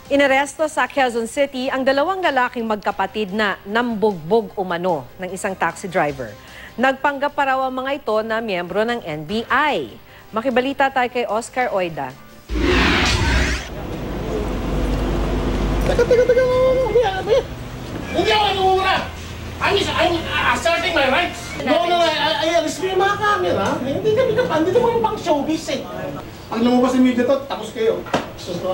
Inaresto sa Quezon City ang dalawang lalaking magkapatid na nambugbog umano ng isang taxi driver. Nagpanggap pa raw ang mga ito na miyembro ng NBI. Makibalita tayo kay Oscar Oida. Teka. Hindi ako nangungura. I'm asserting my rights. No, I respect yung mga camera. Hindi naman pang showbiz eh. Pag lumabas yung media to, tapos kayo.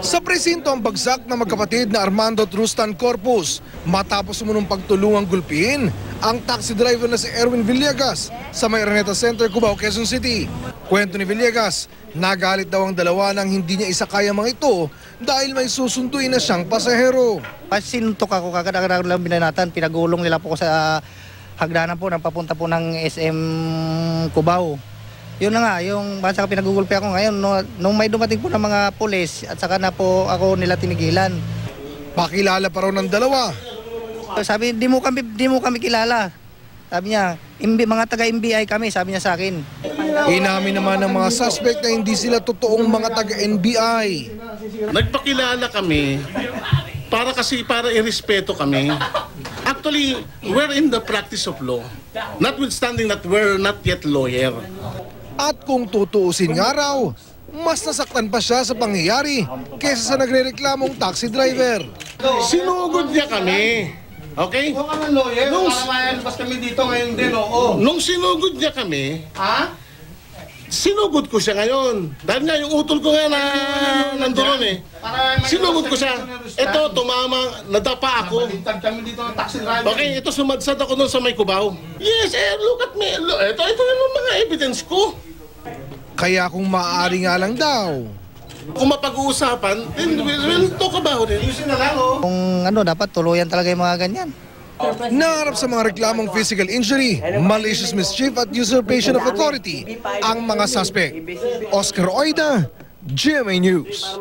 Sa presinto ang bagsak na magkapatid na Armando at Rustan Corpus matapos umunong pagtulungang gulpihin ang taxi driver na si Erwin Villegas sa may Araneta Center, Cubao, Quezon City. Kwento ni Villegas, nagalit daw ang dalawa nang hindi niya isakaya mga ito dahil may susunduin na siyang pasahero. Sinuntok ako kagad-agad lang binanatan, pinagulong nila po ko sa hagdanan po, papunta po ng SM Cubao. Yun na nga, yung basta pinagugulpi ako ngayon, nung may dumating po ng mga pulis at saka na po ako nila tinigilan. Pakilala pa raw ng dalawa. Sabi, di mo kami kilala. Sabi niya, mga taga-NBI kami, sabi niya sa akin. Inamin naman ng mga suspect na hindi sila totoong mga taga-NBI. Nagpakilala kami para irespeto kami. Actually, we're in the practice of law. Notwithstanding that we're not yet lawyer. At kung tutuusin nga raw, mas nasaktan pa siya sa pangyayari kesa sa nagre-reklamong taxi driver. Sinugod niya kami. Okay? Huwag ka ng lawyer, para mailabas kami dito ngayon din, oo. Nung sinugod niya kami, Ha? sinugod ko siya ngayon. Dahil nga yung utol ko nga na nandoon eh. Sinugod ko siya. Ito, tumama, nadapa ako. Balintag kami dito ng taxi driver. Okay, ito sumadsad ako doon sa may Cubao. Yes, look at me. Ito yung mga evidence ko. Kaya kung maaari nga lang daw, Kung mapag-uusapan, then we'll talk about it. Ayusin na lang, oh. Kung dapat tuluyan talaga yung mga ganyan. naharap sa mga reklamong physical injury, malicious mischief at usurpation of authority ang mga suspect. Oscar Oida, GMA News.